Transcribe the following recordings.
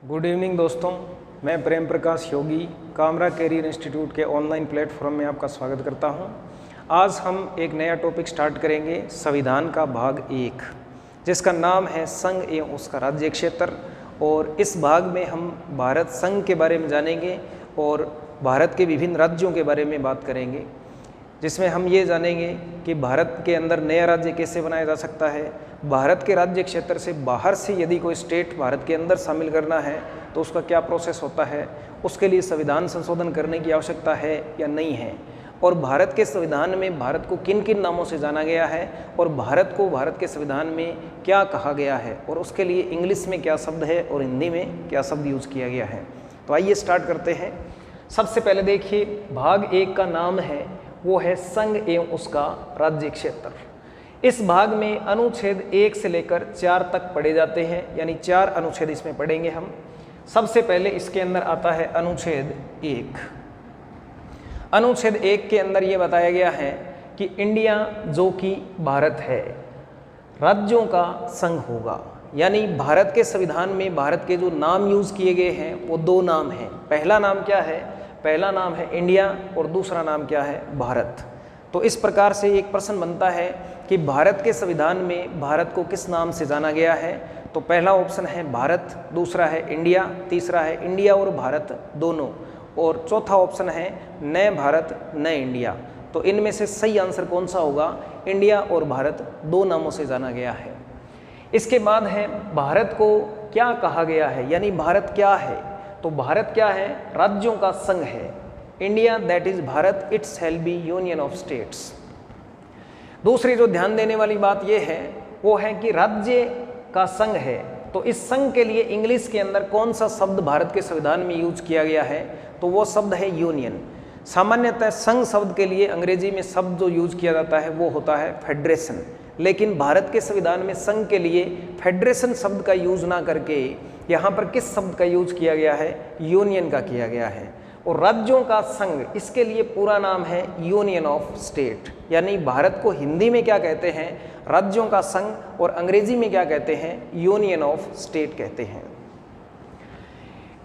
Good evening दोस्तों, मैं प्रेम प्रकाश योगी Kamra career institute के ऑनलाइन प्लेटफॉर्म में आपका स्वागत करता हूं। आज हम एक नया टॉपिक स्टार्ट करेंगे, संविधान का भाग 1, जिसका नाम है संघ एवं उसका राज्य क्षेत्र। और इस भाग में हम भारत संघ के बारे में जानेंगे और भारत के विभिन्न राज्यों के बारे में बात करेंगे, जिसमें हम ये जानेंगे कि भारत के अंदर नया राज्य कैसे बनाया जा सकता है, भारत के राज्य क्षेत्र से बाहर से यदि कोई स्टेट भारत के अंदर शामिल करना है तो उसका क्या प्रोसेस होता है, उसके लिए संविधान संशोधन करने की आवश्यकता है या नहीं है, और भारत के संविधान में भारत को किन किन नामों से जाना गया है और भारत को भारत के संविधान में क्या कहा गया है, और उसके लिए इंग्लिश में क्या शब्द है और हिंदी में क्या शब्द यूज़ किया गया है। तो आइए स्टार्ट करते हैं। सबसे पहले देखिए, भाग 1 का नाम है वो है संघ एवं उसका राज्य क्षेत्र। इस भाग में अनुच्छेद 1 से लेकर 4 तक पढ़े जाते हैं, यानी 4 अनुच्छेद इसमें पढ़ेंगे हम। सबसे पहले इसके अंदर आता है अनुच्छेद 1। अनुच्छेद 1 के अंदर ये बताया गया है कि इंडिया जो कि भारत है, राज्यों का संघ होगा। यानी भारत के संविधान में भारत के जो नाम यूज किए गए हैं वो 2 नाम हैं। पहला नाम क्या है? पहला नाम है इंडिया और दूसरा नाम क्या है? भारत। तो इस प्रकार से एक प्रश्न बनता है कि भारत के संविधान में भारत को किस नाम से जाना गया है। तो पहला ऑप्शन है भारत, दूसरा है इंडिया, तीसरा है इंडिया और भारत दोनों, और चौथा ऑप्शन है नए भारत नए इंडिया। तो इनमें से सही आंसर कौन सा होगा? इंडिया और भारत 2 नामों से जाना गया है। इसके बाद है भारत को क्या कहा गया है, यानी भारत क्या है। तो भारत क्या है? राज्यों का संघ है। India that is Bharat, it shall be union of states. दूसरी जो ध्यान देने वाली बात यह है वो है कि राज्य का संघ है, तो इस संघ के लिए इंग्लिश के अंदर कौन सा शब्द भारत के संविधान में यूज किया गया है? तो वो शब्द है यूनियन। सामान्यतः संघ शब्द के लिए अंग्रेजी में शब्द जो यूज किया जाता है वो होता है फेडरेशन, लेकिन भारत के संविधान में संघ के लिए फेडरेशन शब्द का यूज ना करके यहाँ पर किस शब्द का यूज किया गया है? यूनियन का किया गया है। और राज्यों का संघ, इसके लिए पूरा नाम है यूनियन ऑफ स्टेट। यानी भारत को हिंदी में क्या कहते हैं? राज्यों का संघ, और अंग्रेजी में क्या कहते हैं? यूनियन ऑफ स्टेट कहते हैं।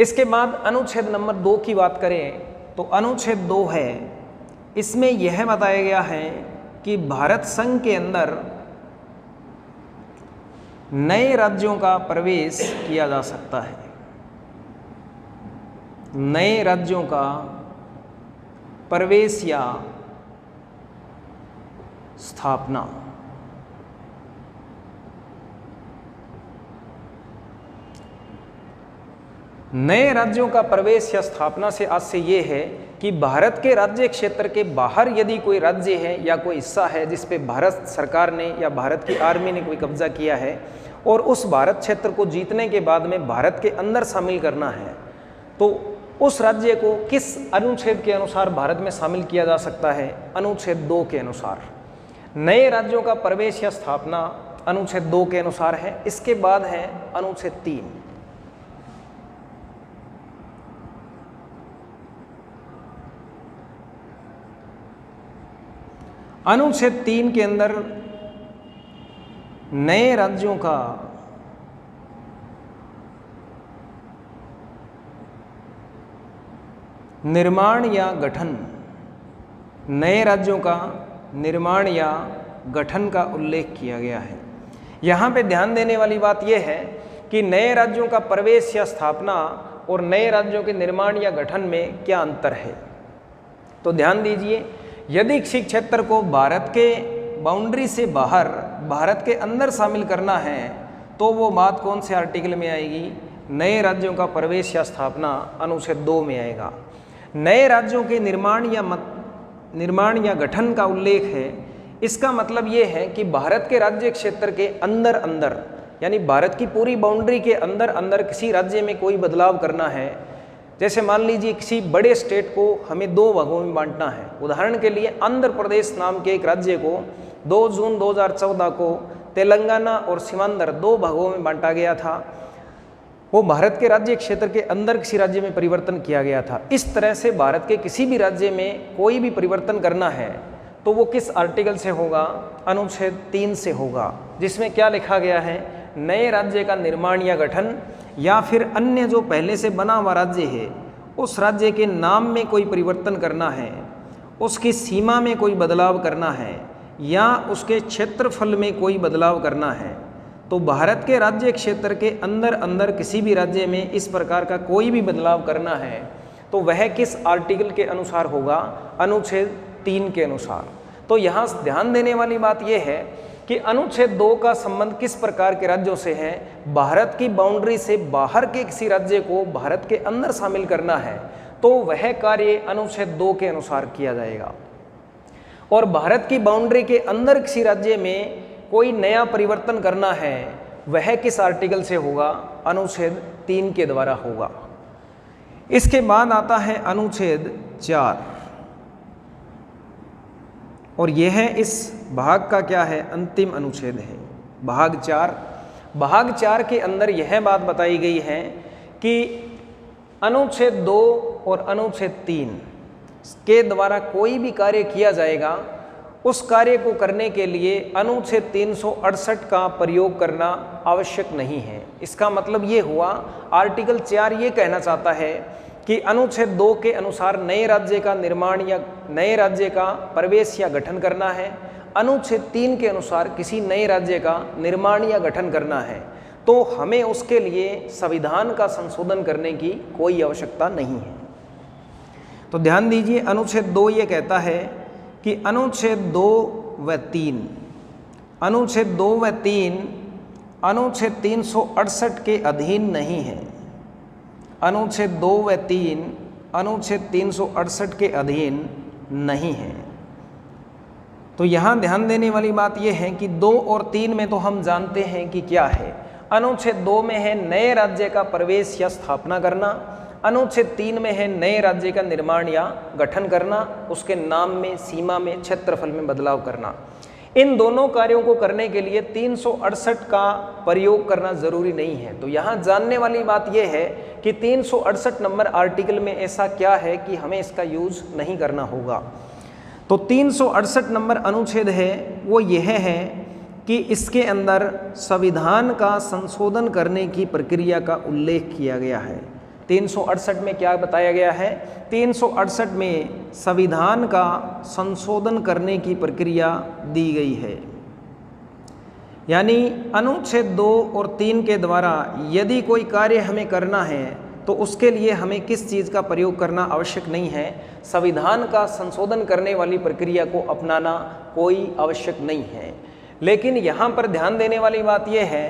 इसके बाद अनुच्छेद नंबर 2 की बात करें तो अनुच्छेद 2 है, इसमें यह बताया गया है कि भारत संघ के अंदर नए राज्यों का प्रवेश किया जा सकता है। नए राज्यों का प्रवेश या स्थापना। नए राज्यों का प्रवेश या स्थापना से आज से ये है कि भारत के राज्य क्षेत्र के बाहर यदि कोई राज्य है या कोई हिस्सा है जिस पे भारत सरकार ने या भारत की आर्मी ने कोई कब्जा किया है और उस भारत क्षेत्र को जीतने के बाद में भारत के अंदर शामिल करना है, तो उस राज्य को किस अनुच्छेद के अनुसार भारत में शामिल किया जा सकता है? अनुच्छेद 2 के अनुसार। नए राज्यों का प्रवेश या स्थापना अनुच्छेद 2 के अनुसार है। इसके बाद है अनुच्छेद 3। अनुच्छेद 3 के अंदर नए राज्यों का निर्माण या गठन, नए राज्यों का निर्माण या गठन का उल्लेख किया गया है। यहाँ पे ध्यान देने वाली बात यह है कि नए राज्यों का प्रवेश या स्थापना और नए राज्यों के निर्माण या गठन में क्या अंतर है। तो ध्यान दीजिए, यदि किसी क्षेत्र को भारत के बाउंड्री से बाहर भारत के अंदर शामिल करना है तो वो बात कौन से आर्टिकल में आएगी? नए राज्यों का प्रवेश या स्थापना अनुच्छेद 2 में आएगा। नए राज्यों के निर्माण या गठन का उल्लेख है। इसका मतलब ये है कि भारत के राज्य क्षेत्र के अंदर अंदर, यानी भारत की पूरी बाउंड्री के अंदर अंदर किसी राज्य में कोई बदलाव करना है। जैसे मान लीजिए किसी बड़े स्टेट को हमें 2 भागों में बांटना है। उदाहरण के लिए आंध्र प्रदेश नाम के एक राज्य को 2 जून 2014 को तेलंगाना और सीमांध्र 2 भागों में बांटा गया था। वो भारत के राज्य क्षेत्र के अंदर किसी राज्य में परिवर्तन किया गया था। इस तरह से भारत के किसी भी राज्य में कोई भी परिवर्तन करना है तो वो किस आर्टिकल से होगा? अनुच्छेद 3 से होगा, जिसमें क्या लिखा गया है? नए राज्य का निर्माण या गठन या फिर अन्य जो पहले से बना हुआ राज्य है उस राज्य के नाम में कोई परिवर्तन करना है, उसकी सीमा में कोई बदलाव करना है या उसके क्षेत्रफल में कोई बदलाव करना है, तो भारत के राज्य क्षेत्र के अंदर अंदर किसी भी राज्य में इस प्रकार का कोई भी बदलाव करना है तो वह किस आर्टिकल के अनुसार होगा? अनुच्छेद 3 के अनुसार। तो यहाँ ध्यान देने वाली बात यह है कि अनुच्छेद 2 का संबंध किस प्रकार के राज्यों से है? भारत की बाउंड्री से बाहर के किसी राज्य को भारत के अंदर शामिल करना है तो वह कार्य अनुच्छेद 2 के अनुसार किया जाएगा। और भारत की बाउंड्री के अंदर किसी राज्य में कोई नया परिवर्तन करना है वह किस आर्टिकल से होगा? अनुच्छेद 3 के द्वारा होगा। इसके बाद आता है अनुच्छेद 4 और यह इस भाग का क्या है? अंतिम अनुच्छेद है, भाग 4। भाग 4 के अंदर यह बात बताई गई है कि अनुच्छेद 2 और अनुच्छेद 3 के द्वारा कोई भी कार्य किया जाएगा उस कार्य को करने के लिए अनुच्छेद 368 का प्रयोग करना आवश्यक नहीं है। इसका मतलब ये हुआ, आर्टिकल 4 ये कहना चाहता है कि अनुच्छेद 2 के अनुसार नए राज्य का निर्माण या नए राज्य का प्रवेश या गठन करना है, अनुच्छेद 3 के अनुसार किसी नए राज्य का निर्माण या गठन करना है, तो हमें उसके लिए संविधान का संशोधन करने की कोई आवश्यकता नहीं है। तो ध्यान दीजिए, अनुच्छेद 2 ये कहता है कि अनुच्छेद 2 व 3, अनुच्छेद 2 व 3 अनुच्छेद 368 के अधीन नहीं है। अनुच्छेद 2 व 3 अनुच्छेद 368 के अधीन नहीं है। तो यहाँ ध्यान देने वाली बात यह है कि 2 और 3 में तो हम जानते हैं कि क्या है। अनुच्छेद 2 में है नए राज्य का प्रवेश या स्थापना करना, अनुच्छेद 3 में है नए राज्य का निर्माण या गठन करना, उसके नाम में, सीमा में, क्षेत्रफल में बदलाव करना। इन दोनों कार्यों को करने के लिए 368 का प्रयोग करना जरूरी नहीं है। तो यहाँ जानने वाली बात यह है कि 368 नंबर आर्टिकल में ऐसा क्या है कि हमें इसका यूज नहीं करना होगा। तो 368 नंबर अनुच्छेद है वो यह है कि इसके अंदर संविधान का संशोधन करने की प्रक्रिया का उल्लेख किया गया है। 368 में क्या बताया गया है? 368 में संविधान का संशोधन करने की प्रक्रिया दी गई है। यानी अनुच्छेद 2 और 3 के द्वारा यदि कोई कार्य हमें करना है तो उसके लिए हमें किस चीज़ का प्रयोग करना आवश्यक नहीं है? संविधान का संशोधन करने वाली प्रक्रिया को अपनाना कोई आवश्यक नहीं है। लेकिन यहाँ पर ध्यान देने वाली बात यह है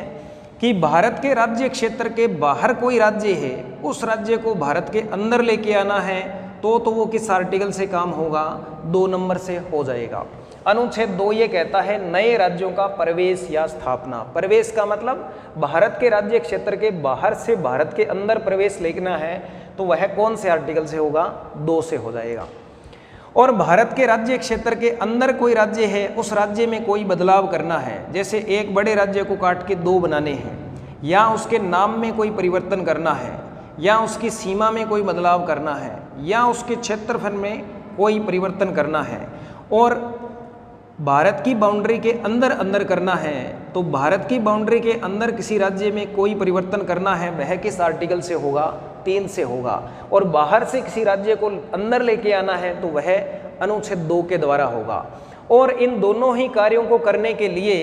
कि भारत के राज्य क्षेत्र के बाहर कोई राज्य है, उस राज्य को भारत के अंदर लेके आना है तो वो किस आर्टिकल से काम होगा? 2 नंबर से हो जाएगा। अनुच्छेद 2 ये कहता है नए राज्यों का प्रवेश या स्थापना। प्रवेश का मतलब भारत के राज्य क्षेत्र के बाहर से भारत के अंदर प्रवेश लेना है तो वह कौन से आर्टिकल से होगा? 2 से हो जाएगा। और भारत के राज्य क्षेत्र के अंदर कोई राज्य है, उस राज्य में कोई बदलाव करना है, जैसे एक बड़े राज्य को काट के 2 बनाने हैं, या उसके नाम में कोई परिवर्तन करना है, या उसकी सीमा में कोई बदलाव करना है, या उसके क्षेत्रफल में कोई परिवर्तन करना है, और भारत की बाउंड्री के अंदर अंदर करना है, तो भारत की बाउंड्री के अंदर किसी राज्य में कोई परिवर्तन करना है वह किस आर्टिकल से होगा? 3 से होगा। और बाहर से किसी राज्य को अंदर लेके आना है तो वह अनुच्छेद 2 के द्वारा होगा। और इन दोनों ही कार्यों को करने के लिए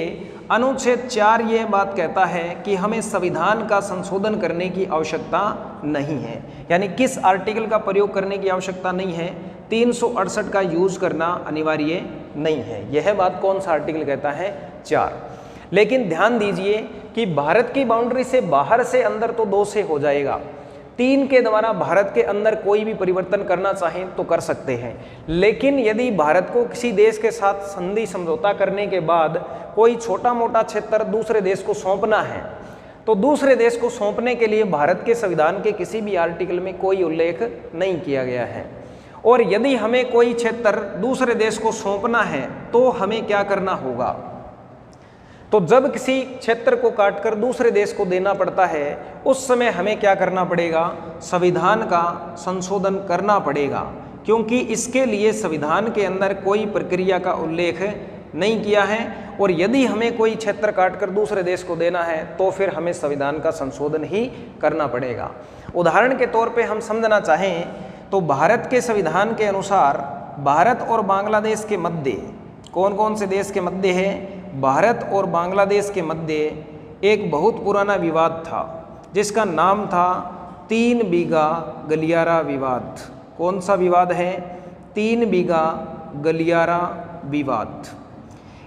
अनुच्छेद 4 ये बात कहता है कि हमें संविधान का संशोधन करने की आवश्यकता नहीं है। यानी किस आर्टिकल का प्रयोग करने की आवश्यकता नहीं है? 368 का यूज करना अनिवार्य नहीं है। यह बात कौन सा आर्टिकल कहता है? 4। लेकिन ध्यान दीजिए कि भारत की बाउंड्री से बाहर से अंदर तो 2 से हो जाएगा। 3 के द्वारा भारत के अंदर कोई भी परिवर्तन करना चाहें तो कर सकते हैं। लेकिन यदि भारत को किसी देश के साथ संधि समझौता करने के बाद कोई छोटा मोटा क्षेत्र दूसरे देश को सौंपना है तो दूसरे देश को सौंपने के लिए भारत के संविधान के किसी भी आर्टिकल में कोई उल्लेख नहीं किया गया है। और यदि हमें कोई क्षेत्र दूसरे देश को सौंपना है तो हमें क्या करना होगा? तो जब किसी क्षेत्र को काटकर दूसरे देश को देना पड़ता है उस समय हमें क्या करना पड़ेगा? संविधान का संशोधन करना पड़ेगा, क्योंकि इसके लिए संविधान के अंदर कोई प्रक्रिया का उल्लेख नहीं किया है, और यदि हमें कोई क्षेत्र काटकर दूसरे देश को देना है तो फिर हमें संविधान का संशोधन ही करना पड़ेगा। उदाहरण के तौर पे हम समझना चाहें तो भारत के संविधान के अनुसार भारत और बांग्लादेश के मध्य, कौन कौन से देश के मध्य है, भारत और बांग्लादेश के मध्य एक बहुत पुराना विवाद था जिसका नाम था 3 बीघा गलियारा विवाद। कौन सा विवाद है? 3 बीघा गलियारा विवाद।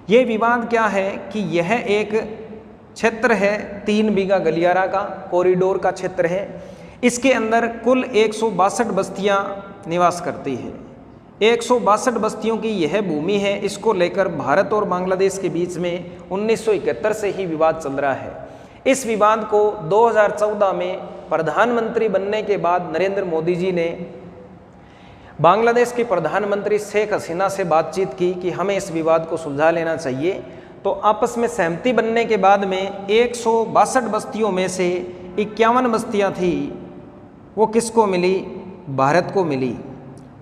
ये विवाद क्या है कि यह एक क्षेत्र है 3 बीघा गलियारा का, कॉरिडोर का क्षेत्र है। इसके अंदर कुल 162 बस्तियां निवास करती है। 162 बस्तियों की यह भूमि है। इसको लेकर भारत और बांग्लादेश के बीच में 1971 से ही विवाद चल रहा है। इस विवाद को 2014 में प्रधानमंत्री बनने के बाद नरेंद्र मोदी जी ने बांग्लादेश की प्रधानमंत्री शेख हसीना से बातचीत की कि हमें इस विवाद को सुलझा लेना चाहिए। तो आपस में सहमति बनने के बाद में 162 बस्तियों में से 51 बस्तियां थी, वो किसको मिली? भारत को मिली।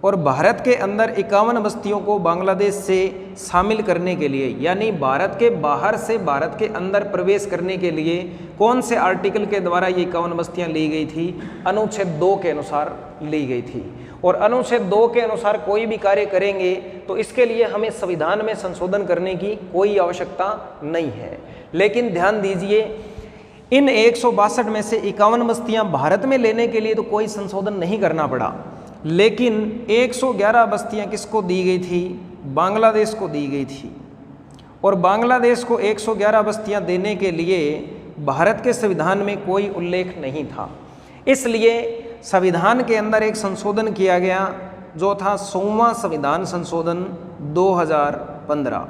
और भारत के अंदर 51 बस्तियों को बांग्लादेश से शामिल करने के लिए, यानी भारत के बाहर से भारत के अंदर प्रवेश करने के लिए कौन से आर्टिकल के द्वारा ये 51 बस्तियां ली गई थी? अनुच्छेद 2 के अनुसार ली गई थी। और अनुच्छेद 2 के अनुसार कोई भी कार्य करेंगे तो इसके लिए हमें संविधान में संशोधन करने की कोई आवश्यकता नहीं है। लेकिन ध्यान दीजिए, इन 162 में से 51 बस्तियां भारत में लेने के लिए तो कोई संशोधन नहीं करना पड़ा, लेकिन 111 बस्तियां किसको दी गई थी? बांग्लादेश को दी गई थी। और बांग्लादेश को 111 बस्तियां देने के लिए भारत के संविधान में कोई उल्लेख नहीं था। इसलिए संविधान के अंदर एक संशोधन किया गया जो था 100वां संविधान संशोधन 2015।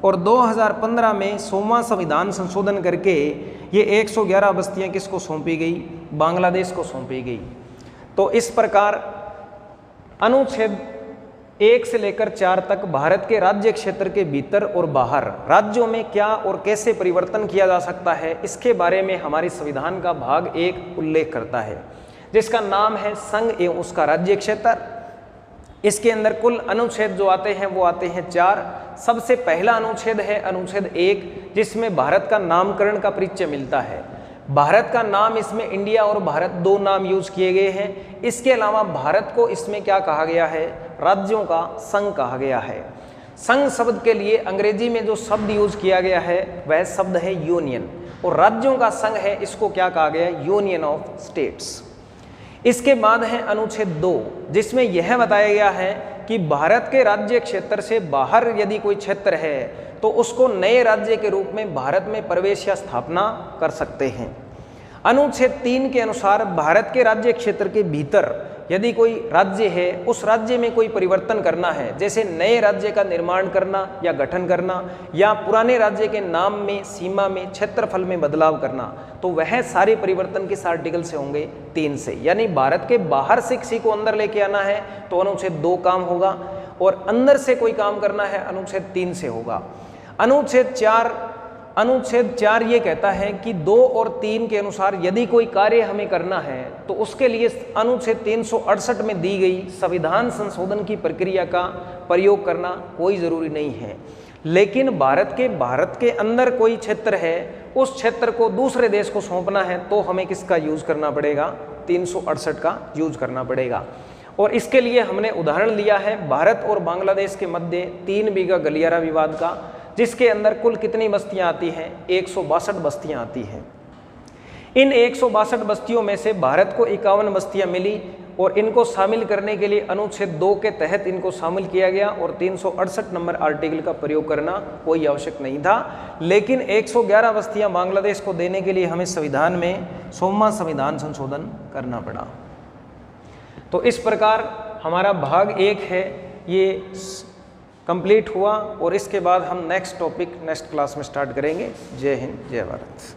और 2015 में 100वां संविधान संशोधन करके ये 111 बस्तियां किसको सौंपी गई? बांग्लादेश को सौंपी गई। तो इस प्रकार अनुच्छेद 1 से लेकर 4 तक भारत के राज्य क्षेत्र के भीतर और बाहर राज्यों में क्या और कैसे परिवर्तन किया जा सकता है, इसके बारे में हमारे संविधान का भाग 1 उल्लेख करता है, जिसका नाम है संघ एवं उसका राज्य क्षेत्र। इसके अंदर कुल अनुच्छेद जो आते हैं वो आते हैं 4। सबसे पहला अनुच्छेद है अनुच्छेद 1, जिसमें भारत का नामकरण का परिचय मिलता है। भारत का नाम इसमें इंडिया और भारत 2 नाम यूज किए गए हैं। इसके अलावा भारत को इसमें क्या कहा गया है? राज्यों का संघ कहा गया है। संघ शब्द के लिए अंग्रेजी में जो शब्द यूज किया गया है वह शब्द है यूनियन, और राज्यों का संघ है, इसको क्या कहा गया है? Union of states. इसके बाद है अनुच्छेद 2, जिसमें यह बताया गया है कि भारत के राज्य क्षेत्र से बाहर यदि कोई क्षेत्र है तो उसको नए राज्य के रूप में भारत में प्रवेश या स्थापना कर सकते हैं। अनुच्छेद 3 के अनुसार भारत के राज्य क्षेत्र के भीतर यदि कोई राज्य है, उस राज्य में कोई परिवर्तन करना है, जैसे नए राज्य का निर्माण करना या गठन करना, या पुराने राज्य के नाम में, सीमा में, क्षेत्रफल में बदलाव करना, तो वह सारे परिवर्तन किस आर्टिकल से होंगे? 3 से। यानी भारत के बाहर से किसी को अंदर लेके आना है तो अनुच्छेद 2 काम होगा, और अंदर से कोई काम करना है अनुच्छेद 3 से होगा। अनुच्छेद 4 ये कहता है कि 2 और 3 के अनुसार यदि कोई कार्य हमें करना है तो उसके लिए अनुच्छेद 368 में दी गई संविधान संशोधन की प्रक्रिया का प्रयोग करना कोई ज़रूरी नहीं है। लेकिन भारत के अंदर कोई क्षेत्र है, उस क्षेत्र को दूसरे देश को सौंपना है तो हमें किसका यूज करना पड़ेगा? 368 का यूज करना पड़ेगा। और इसके लिए हमने उदाहरण लिया है भारत और बांग्लादेश के मध्य 3 बीघा गलियारा विवाद का, जिसके अंदर कुल कितनी बस्तियां आती हैं? 162 बस्तियां आती हैं। इन 162 बस्तियों में से भारत को 51 बस्तियां मिली, और इनको शामिल करने के लिए अनुच्छेद 2 के तहत इनको शामिल किया गया, और 368 नंबर आर्टिकल का प्रयोग करना कोई आवश्यक नहीं था। लेकिन 111 बस्तियां बांग्लादेश को देने के लिए हमें संविधान में 100वां संविधान संशोधन करना पड़ा। तो इस प्रकार हमारा भाग 1 है ये कंप्लीट हुआ, और इसके बाद हम नेक्स्ट टॉपिक नेक्स्ट क्लास में स्टार्ट करेंगे। जय हिंद, जय भारत।